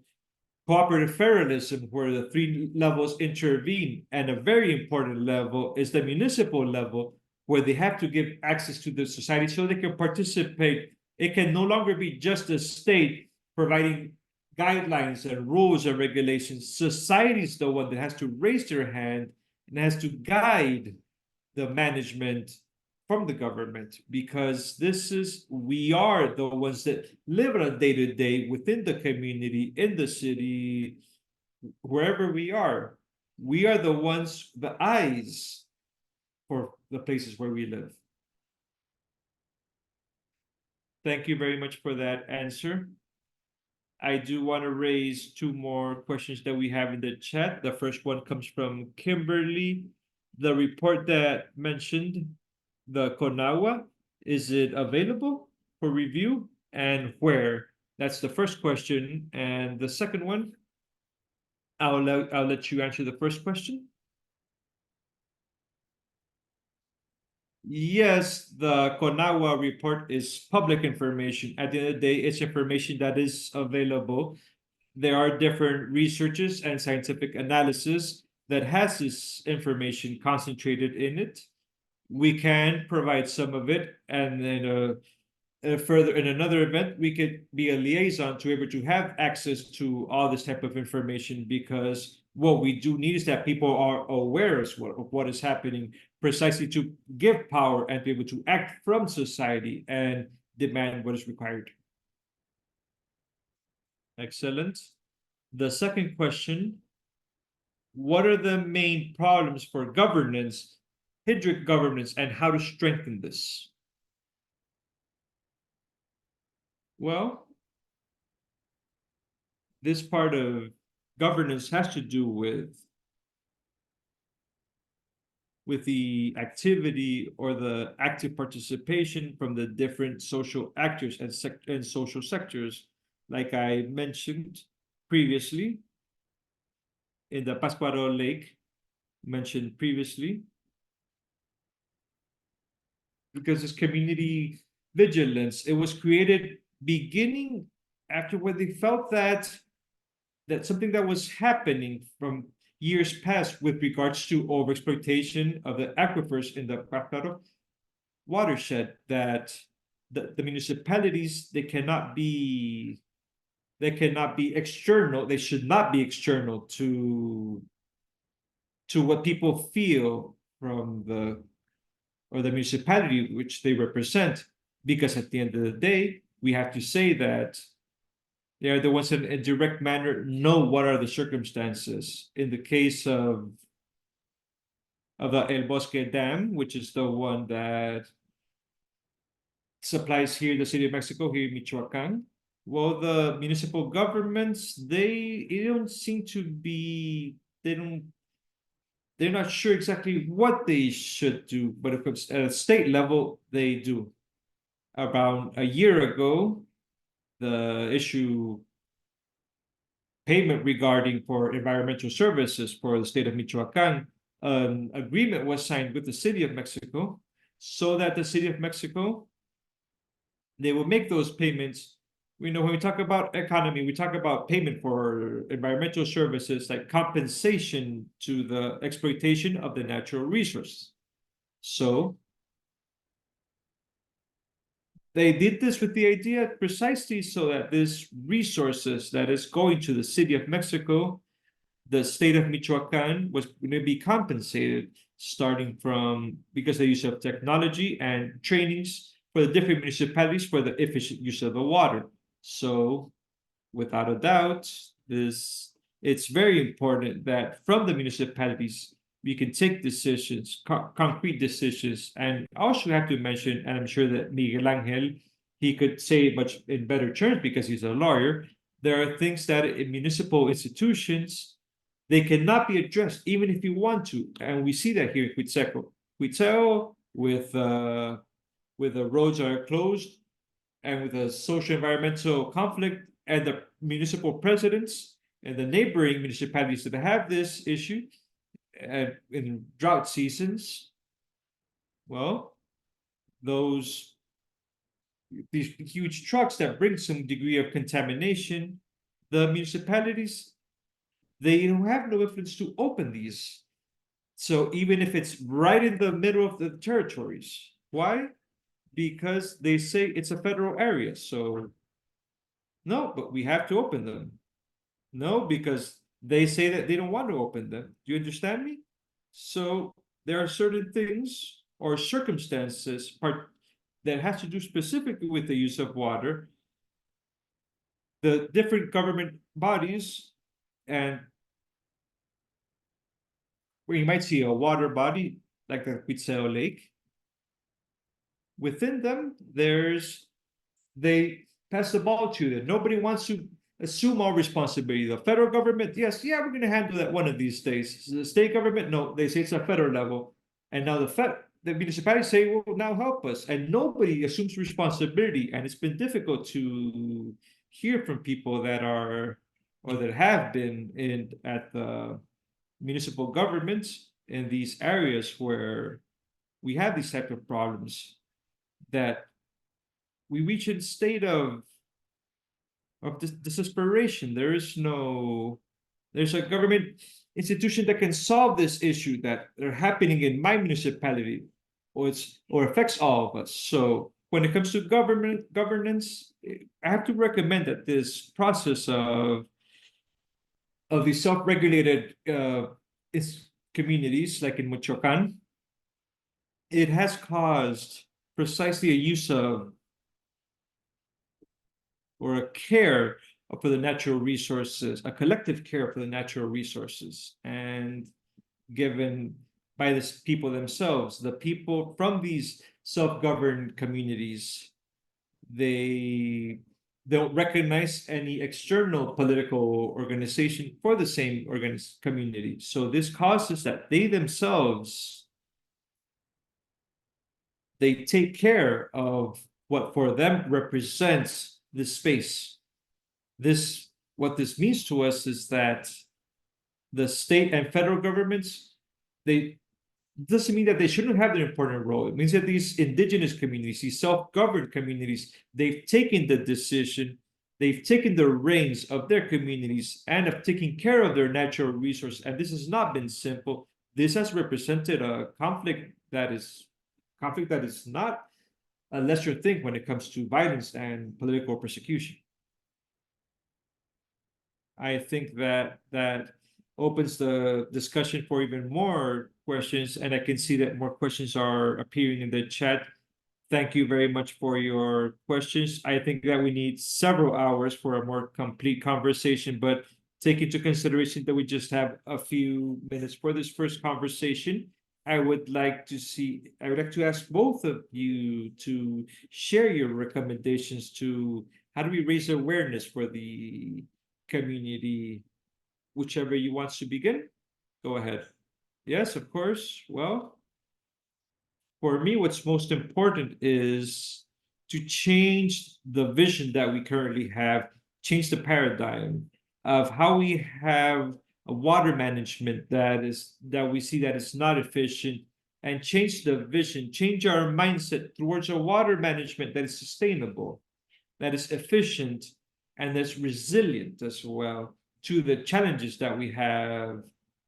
cooperative federalism, where the three levels intervene. And a very important level is the municipal level, where they have to give access to the society so they can participate. It can no longer be just the state providing guidelines and rules and regulations. Society is the one that has to raise their hand and has to guide the management from the government, because we are the ones that live on a day-to-day within the community, in the city, wherever we are. We are the ones, the eyes for the places where we live. Thank you very much for that answer. I do want to raise two more questions that we have in the chat. The first one comes from Kimberly. The report that mentioned the Konawa, is it available for review, and where? That's the first question. And the second one, I'll let you answer the first question. Yes, the Konawa report is public information. At the end of the day, it's information that is available. There are different researches and scientific analysis that has this information concentrated in it. We can provide some of it, and then further in another event, we could be a liaison to be able to have access to all this type of information, because what we do need is that people are aware of what is happening, precisely to give power and be able to act from society and demand what is required. Excellent. The second question: what are the main problems for governance, hydric governance, and how to strengthen this? Well, this part of governance has to do with the activity or the active participation from the different social actors and social sectors, like I mentioned previously in the Pascuaro Lake, mentioned previously, because this community vigilance, it was created beginning after when they felt that something that was happening from years past with regards to overexploitation of the aquifers in the Pascuaro watershed, that the municipalities, they cannot be external, they should not be external to what people feel from the municipality which they represent, because at the end of the day we have to say that they are the ones that in a direct manner know what are the circumstances. In the case of the El Bosque Dam, which is the one that supplies here in the city of Mexico, here in Michoacan, well, the municipal governments, they don't seem to be, they're not sure exactly what they should do, but if it's at a state level, they do. About a year ago, the issue payment regarding for environmental services for the state of Michoacan, an agreement was signed with the city of Mexico, so that the city of Mexico, they will make those payments. We know when we talk about economy, we talk about payment for environmental services, like compensation to the exploitation of the natural resource. So they did this with the idea precisely so that this resources that is going to the city of Mexico, the state of Michoacan was going to be compensated, starting from, because the use of technology and trainings for the different municipalities for the efficient use of the water. So without a doubt, it's very important that from the municipalities we can take decisions, concrete decisions. And I also have to mention, and I'm sure that Miguel Angel, he could say it much in better terms because he's a lawyer, there are things that in municipal institutions, they cannot be addressed even if you want to. And we see that here in Quitzeco. Quitzeco, with the roads are closed, and with the social environmental conflict, and the municipal presidents and the neighboring municipalities that have this issue, and in drought seasons, well, these huge trucks that bring some degree of contamination, the municipalities, they don't have no influence to open these. So even if it's right in the middle of the territories, why? Because they say it's a federal area. So no, but we have to open them. No, because they say that they don't want to open them. Do you understand me? So there are certain things or circumstances that has to do specifically with the use of water. The different government bodies, and where you might see a water body like the Quetzal Lake, within them, they pass the ball to them. Nobody wants to assume all responsibility. The federal government, yes, yeah, we're going to handle that one of these days. The state government, no, they say it's a federal level. And now the municipalities say, well, now help us. And nobody assumes responsibility. And it's been difficult to hear from people that are, or that have been at the municipal governments in these areas where we have these type of problems, that we reach a state of desperation. There's a government institution that can solve this issue that are happening in my municipality, or affects all of us. So when it comes to governance, I have to recommend that this process of these self-regulated communities, like in Michoacan, it has caused precisely a use of or a care for the natural resources, a collective care for the natural resources, and given by the people themselves, the people from these self-governed communities, they don't recognize any external political organization for the same community. So this causes that they themselves, they take care of what for them represents this space. This, what this means to us is that the state and federal governments, they doesn't mean that they shouldn't have their important role. It means that these indigenous communities, these self-governed communities, they've taken the decision, they've taken the reins of their communities and have taken care of their natural resource. And this has not been simple. This has represented a conflict that is not a lesser thing when it comes to violence and political persecution. I think that opens the discussion for even more questions, and I can see that more questions are appearing in the chat. Thank you very much for your questions. I think that we need several hours for a more complete conversation, but take into consideration that we just have a few minutes for this first conversation. I would like to ask both of you to share your recommendations to how do we raise awareness for the community. Whichever you wants to begin, go ahead. Yes, of course. Well, for me, what's most important is to change the vision that we currently have, change the paradigm of how we have a water management that we see that is not efficient, and change the vision, change our mindset towards a water management that is sustainable, that is efficient, and that's resilient as well to the challenges that we have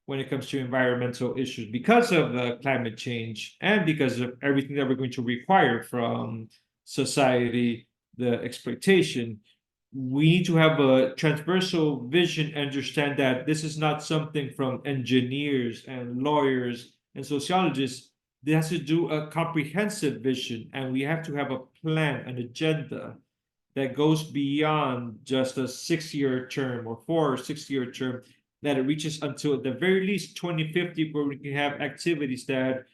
when it comes to environmental issues because of the climate change and because of everything that we're going to require from society, the exploitation. We need to have a transversal vision, understand that this is not something from engineers and lawyers and sociologists. It has to do a comprehensive vision, and we have to have a plan, an agenda that goes beyond just a 6-year term or 4 or 6-year term, that it reaches until at the very least 2050, where we can have activities that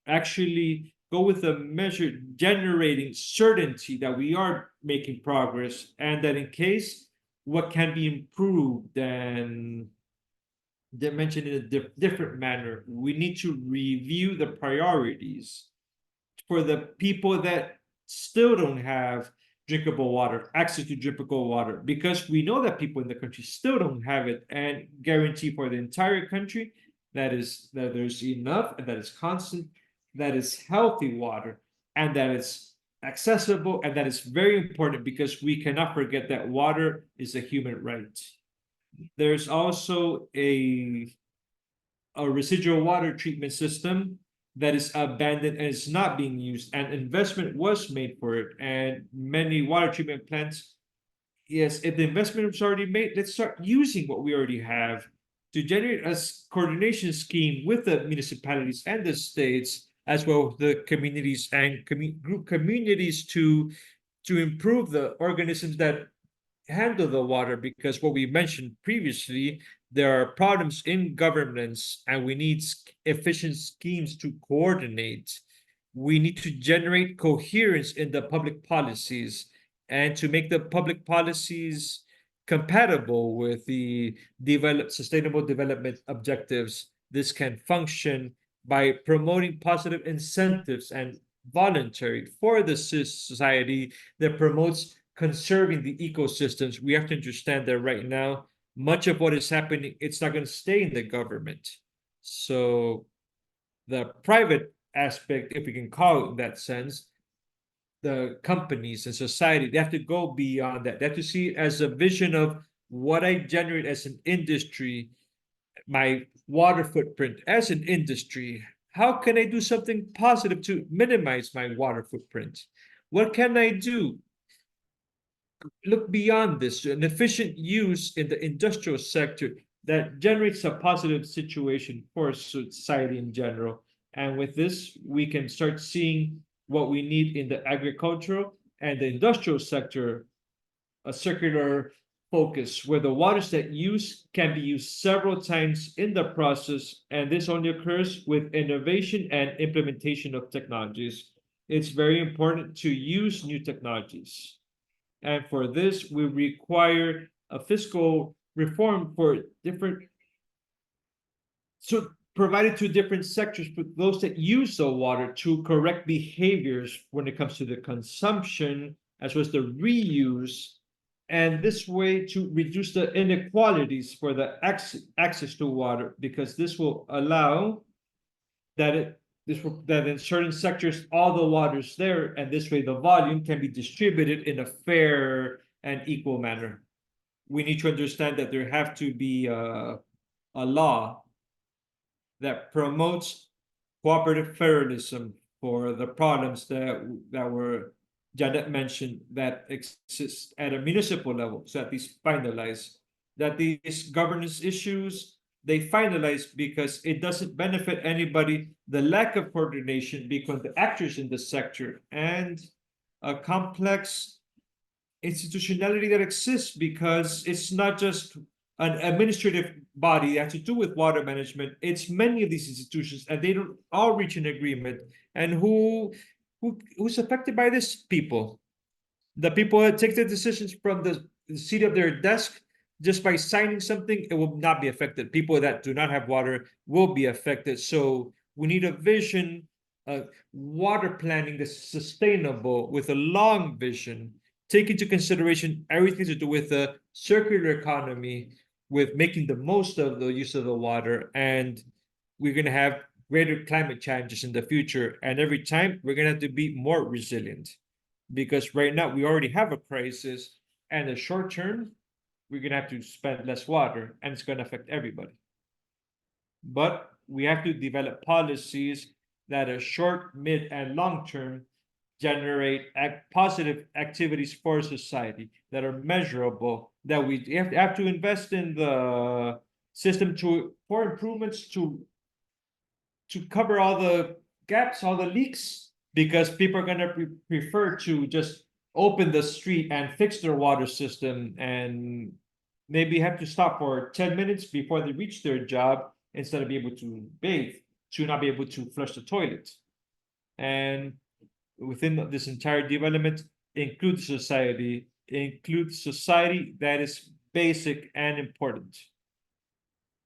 actually go with a measure generating certainty that we are making progress, and that in case what can be improved and mentioned in a different manner, we need to review the priorities for the people that still don't have drinkable water, access to drinkable water, because we know that people in the country still don't have it, and guarantee for the entire country that there's enough and that is constant, that is healthy water, and that is accessible, and that is very important because we cannot forget that water is a human right. There's also a residual water treatment system that is abandoned and is not being used, and investment was made for it, and many water treatment plants, yes, if the investment was already made, let's start using what we already have to generate a coordination scheme with the municipalities and the states, as well as the communities and group communities to improve the organisms that handle the water, because what we mentioned previously, there are problems in governance and we need efficient schemes to coordinate. We need to generate coherence in the public policies and to make the public policies compatible with the sustainable development objectives. This can function by promoting positive incentives and voluntary for the society that promotes conserving the ecosystems. We have to understand that right now, much of what is happening, it's not going to stay in the government. So the private aspect, if we can call it in that sense, the companies and society, they have to go beyond that. They have to see it as a vision of what I generate as an industry, my water footprint as an industry. How can I do something positive to minimize my water footprint? What can I do? Look beyond this to an efficient use in the industrial sector that generates a positive situation for society in general. And with this, we can start seeing what we need in the agricultural and the industrial sector, a circular focus where the waters that use can be used several times in the process, and this only occurs with innovation and implementation of technologies. It's very important to use new technologies. And for this, we require a fiscal reform for different, so provided to different sectors, for those that use the water to correct behaviors when it comes to the consumption as well as the reuse. And this way to reduce the inequalities for the access to water, because this will allow that that in certain sectors all the water's there, and this way the volume can be distributed in a fair and equal manner. We need to understand that there have to be a law that promotes cooperative federalism for the problems that were Janet mentioned that exist at a municipal level, so that these finalize, that these governance issues they finalize because it doesn't benefit anybody. The lack of coordination between the actors in the sector and a complex institutionality that exists, because it's not just an administrative body that has to do with water management. It's many of these institutions, and they don't all reach an agreement. And who's affected by this? People. The people that take the decisions from the seat of their desk, just by signing something, it will not be affected. People that do not have water will be affected. So we need a vision, water planning that's sustainable with a long vision, take into consideration everything to do with the circular economy, with making the most of the use of the water. And we're going to have greater climate challenges in the future. And every time we're going to have to be more resilient, because right now we already have a crisis, and the short term, we're going to have to spend less water, and it's going to affect everybody. But we have to develop policies that are short, mid, and long term generate positive activities for society that are measurable, that we have to invest in the system for improvements to cover all the gaps, all the leaks, because people are going to prefer to just open the street and fix their water system, and maybe have to stop for 10 minutes before they reach their job instead of be able to bathe, to not be able to flush the toilet. And within this entire development includes society that is basic and important.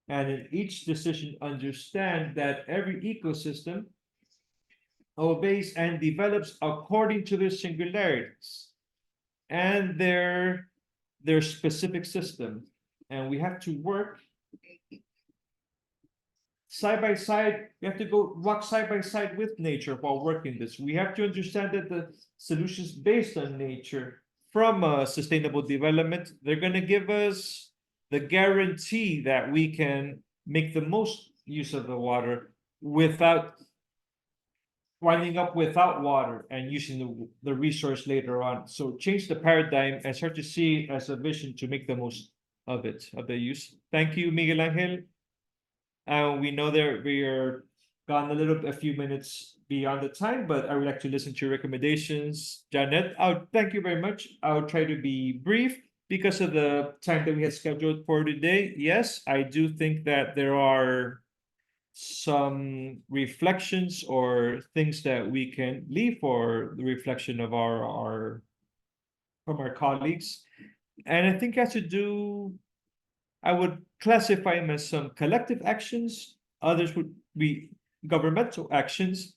And in each decision, understand that every ecosystem obeys and develops according to their singularities and their specific system. And we have to work side by side. We have to walk side by side with nature while working this. We have to understand that the solutions based on nature from sustainable development, they're going to give us the guarantee that we can make the most use of the water without winding up without water and using the resource later on. So change the paradigm and start to see it as a vision to make the most of it, of the use. Thank you, Miguel Angel. We know that we are gone a few minutes beyond the time, but I would like to listen to your recommendations. Janet, thank you very much. I'll try to be brief because of the time that we had scheduled for today. Yes, I do think that there are some reflections or things that we can leave for the reflection of our from our colleagues. And I think it has to do, I would classify them as some collective actions, others would be governmental actions,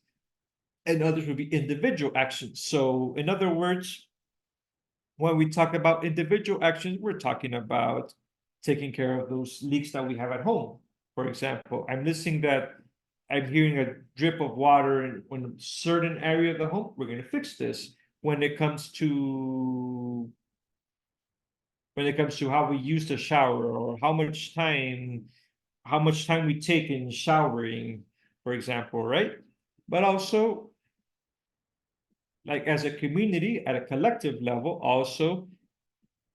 and others would be individual actions. So in other words, when we talk about individual actions, we're talking about taking care of those leaks that we have at home. For example, I'm hearing a drip of water in a certain area of the home. We're going to fix this. When it comes to how we use the shower, or how much time we take in showering, for example, right? But also like as a community at a collective level, also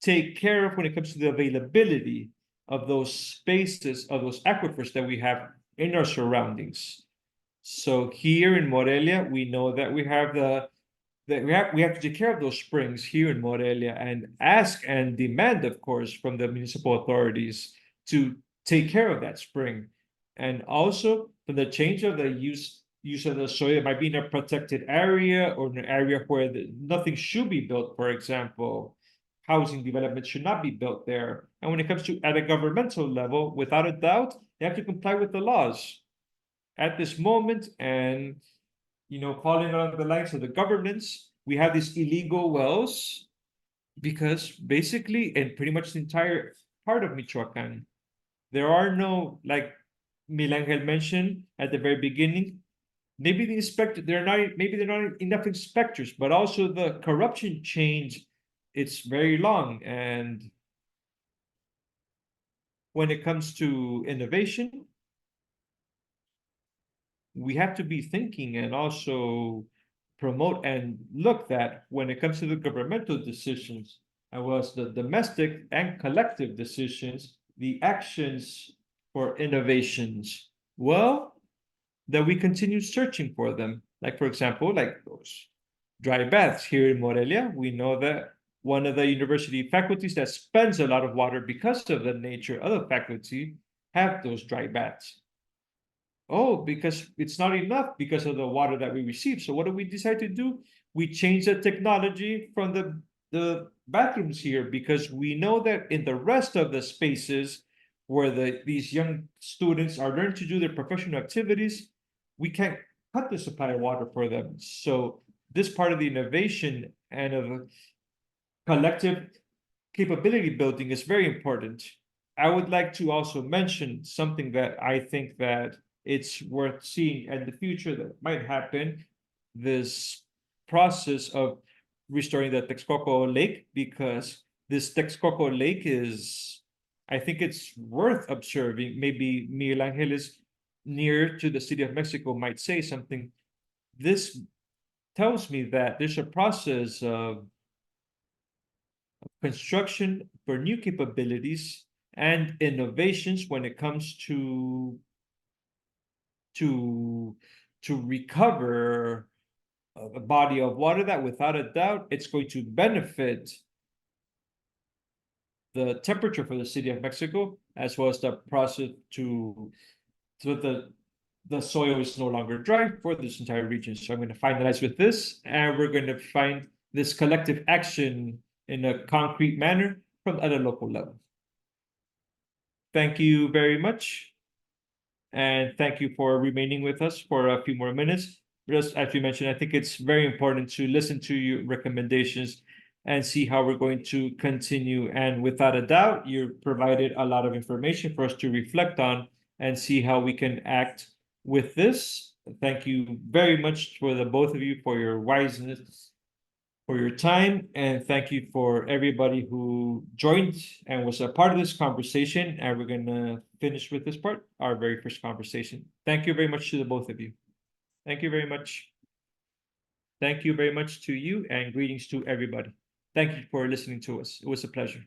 take care of when it comes to the availability of those spaces, of those aquifers that we have in our surroundings. So here in Morelia, we know that we have we have to take care of those springs here in Morelia and ask and demand, of course, from the municipal authorities to take care of that spring. And also from the change of the use of the soil, it might be in a protected area or in an area where nothing should be built, for example. Housing development should not be built there. And when it comes to at a governmental level, without a doubt, they have to comply with the laws at this moment. And following along the lines of the governance, we have these illegal wells because basically, in pretty much the entire part of Michoacan, there are no, like Milangel mentioned at the very beginning, maybe the inspector, maybe they're not enough inspectors, but also the corruption change, it's very long. And when it comes to innovation, we have to be thinking and also promote and look that when it comes to the governmental decisions, as well as the domestic and collective decisions, the actions for innovations, well, that we continue searching for them. Like, for example, like those dry baths here in Morelia, we know that one of the university faculties that spends a lot of water because of the nature of the faculty have those dry baths. Oh, because it's not enough because of the water that we receive. So what do we decide to do? We change the technology from the bathrooms here because we know that in the rest of the spaces where these young students are learning to do their professional activities, we can't cut the supply of water for them. So this part of the innovation and of collective capability building is very important. I would like to also mention something that I think that it's worth seeing in the future that might happen, this process of restoring the Texcoco Lake, because this Texcoco Lake is, I think it's worth observing. Maybe Miguel Angeles near to the city of Mexico might say something. This tells me that there's a process of construction for new capabilities and innovations when it comes to to recover a body of water that without a doubt it's going to benefit the temperature for the city of Mexico, as well as the process so the soil is no longer dry for this entire region. So I'm going to finalize with this, and we're going to find this collective action in a concrete manner from at a local level. Thank you very much. And thank you for remaining with us for a few more minutes. Just as you mentioned, I think it's very important to listen to your recommendations and see how we're going to continue. And without a doubt, you provided a lot of information for us to reflect on and see how we can act with this. Thank you very much for the both of you for your wiseness, for your time, and thank you for everybody who joined and was a part of this conversation. And we're gonna finish with this part, our very first conversation. Thank you very much to the both of you. Thank you very much. Thank you very much to you, and greetings to everybody. Thank you for listening to us. It was a pleasure.